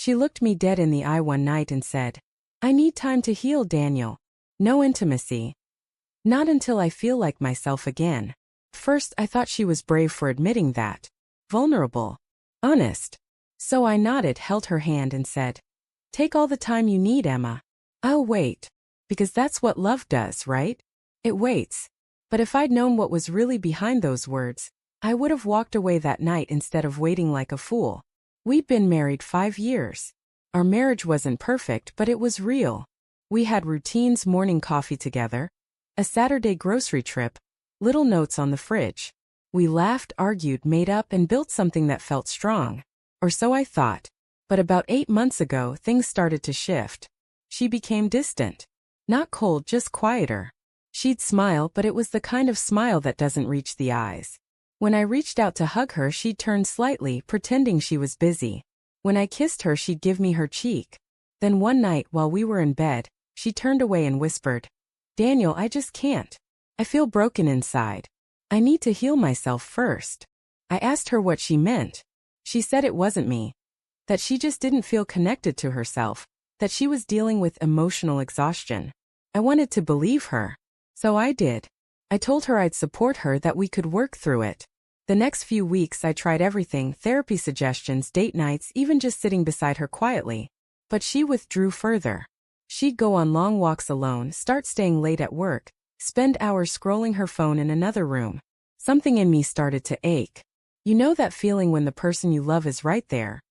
She looked me dead in the eye one night and said, "I need time to heal, Daniel. No intimacy. Not until I feel like myself again." First, I thought she was brave for admitting that. Vulnerable. Honest. So I nodded, held her hand and said, "Take all the time you need, Emma. I'll wait. Because that's what love does, right? It waits." But if I'd known what was really behind those words, I would have walked away that night instead of waiting like a fool. We'd been married 5 years. Our marriage wasn't perfect, but it was real. We had routines, morning coffee together, a Saturday grocery trip, little notes on the fridge. We laughed, argued, made up, and built something that felt strong. Or so I thought. But about 8 months ago, things started to shift. She became distant. Not cold, just quieter. She'd smile, but it was the kind of smile that doesn't reach the eyes. When I reached out to hug her, she'd turn slightly, pretending she was busy. When I kissed her, she'd give me her cheek. Then one night, while we were in bed, she turned away and whispered, "Daniel, I just can't. I feel broken inside. I need to heal myself first." I asked her what she meant. She said it wasn't me. That she just didn't feel connected to herself. That she was dealing with emotional exhaustion. I wanted to believe her. So I did. I told her I'd support her, that we could work through it. The next few weeks I tried everything, therapy suggestions, date nights, even just sitting beside her quietly. But she withdrew further. She'd go on long walks alone, start staying late at work, spend hours scrolling her phone in another room. Something in me started to ache. You know that feeling when the person you love is right there,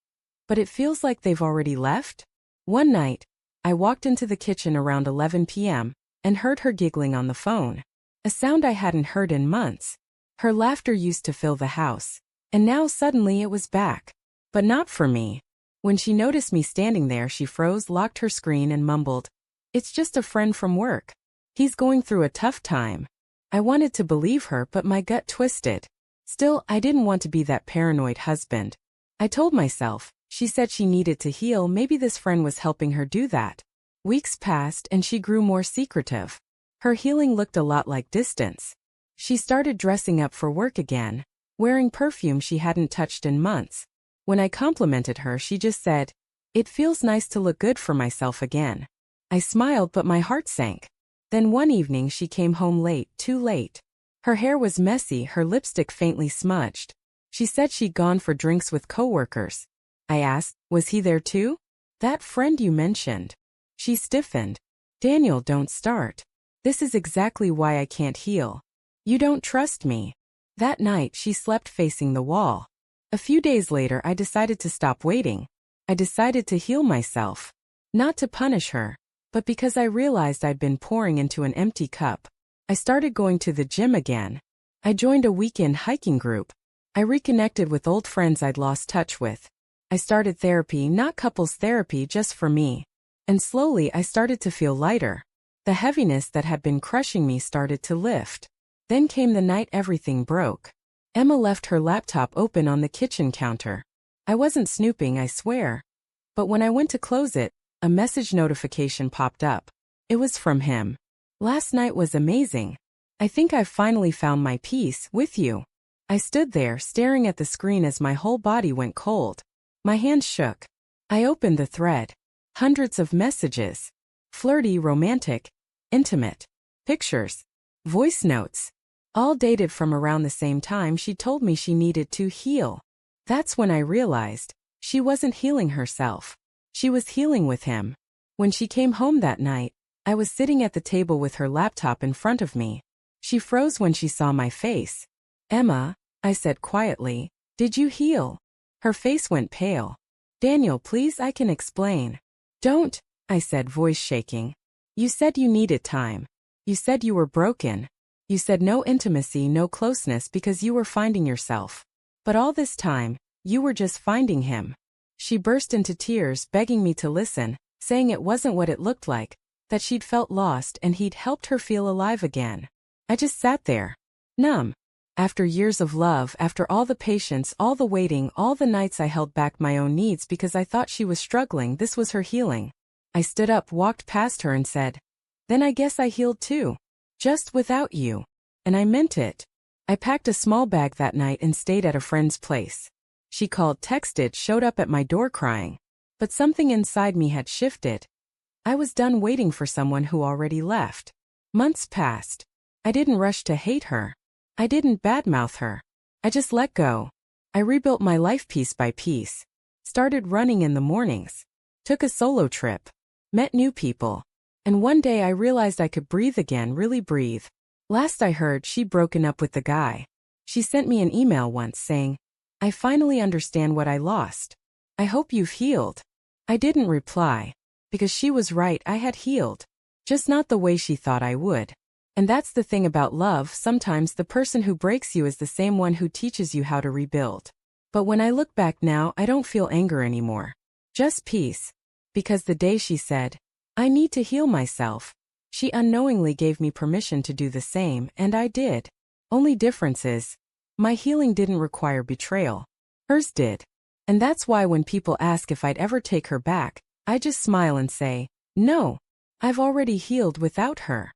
but it feels like they've already left? One night, I walked into the kitchen around 11 p.m. and heard her giggling on the phone. A sound I hadn't heard in months. Her laughter used to fill the house, and now suddenly it was back. But not for me. When she noticed me standing there, she froze, locked her screen and mumbled, "It's just a friend from work. He's going through a tough time." I wanted to believe her, but my gut twisted. Still, I didn't want to be that paranoid husband. I told myself, she said she needed to heal, maybe this friend was helping her do that. Weeks passed and she grew more secretive. Her healing looked a lot like distance. She started dressing up for work again, wearing perfume she hadn't touched in months. When I complimented her, she just said, "It feels nice to look good for myself again." I smiled, but my heart sank. Then one evening she came home late, too late. Her hair was messy, her lipstick faintly smudged. She said she'd gone for drinks with coworkers. I asked, "Was he there too?" "That friend you mentioned." She stiffened. "Daniel, don't start. This is exactly why I can't heal. You don't trust me." That night she slept facing the wall. A few days later I decided to stop waiting. I decided to heal myself. Not to punish her, but because I realized I'd been pouring into an empty cup. I started going to the gym again. I joined a weekend hiking group. I reconnected with old friends I'd lost touch with. I started therapy, not couples therapy, just for me. And slowly I started to feel lighter. The heaviness that had been crushing me started to lift. Then came the night everything broke. Emma left her laptop open on the kitchen counter. I wasn't snooping, I swear. But when I went to close it, a message notification popped up. It was from him. "Last night was amazing. I think I've finally found my peace with you." I stood there, staring at the screen as my whole body went cold. My hands shook. I opened the thread. Hundreds of messages. Flirty, romantic, intimate. Pictures. Voice notes. All dated from around the same time she told me she needed to heal. That's when I realized she wasn't healing herself. She was healing with him. When she came home that night, I was sitting at the table with her laptop in front of me. She froze when she saw my face. "Emma," I said quietly, "did you heal?" Her face went pale. "Daniel, please, I can explain." "Don't," I said, voice shaking. "You said you needed time. You said you were broken. You said no intimacy, no closeness because you were finding yourself. But all this time, you were just finding him." She burst into tears, begging me to listen, saying it wasn't what it looked like, that she'd felt lost and he'd helped her feel alive again. I just sat there, numb. After years of love, after all the patience, all the waiting, all the nights I held back my own needs because I thought she was struggling, this was her healing. I stood up, walked past her and said, "Then I guess I healed too. Just without you." And I meant it. I packed a small bag that night and stayed at a friend's place. She called, texted, showed up at my door crying. But something inside me had shifted. I was done waiting for someone who already left. Months passed. I didn't rush to hate her. I didn't badmouth her. I just let go. I rebuilt my life piece by piece. Started running in the mornings. Took a solo trip. Met new people. And one day I realized I could breathe again, really breathe. Last I heard, she'd broken up with the guy. She sent me an email once saying, "I finally understand what I lost. I hope you've healed." I didn't reply. Because she was right, I had healed. Just not the way she thought I would. And that's the thing about love, sometimes the person who breaks you is the same one who teaches you how to rebuild. But when I look back now, I don't feel anger anymore. Just peace. Because the day she said, "I need to heal myself," she unknowingly gave me permission to do the same, and I did. Only difference is, my healing didn't require betrayal. Hers did. And that's why when people ask if I'd ever take her back, I just smile and say, no, I've already healed without her.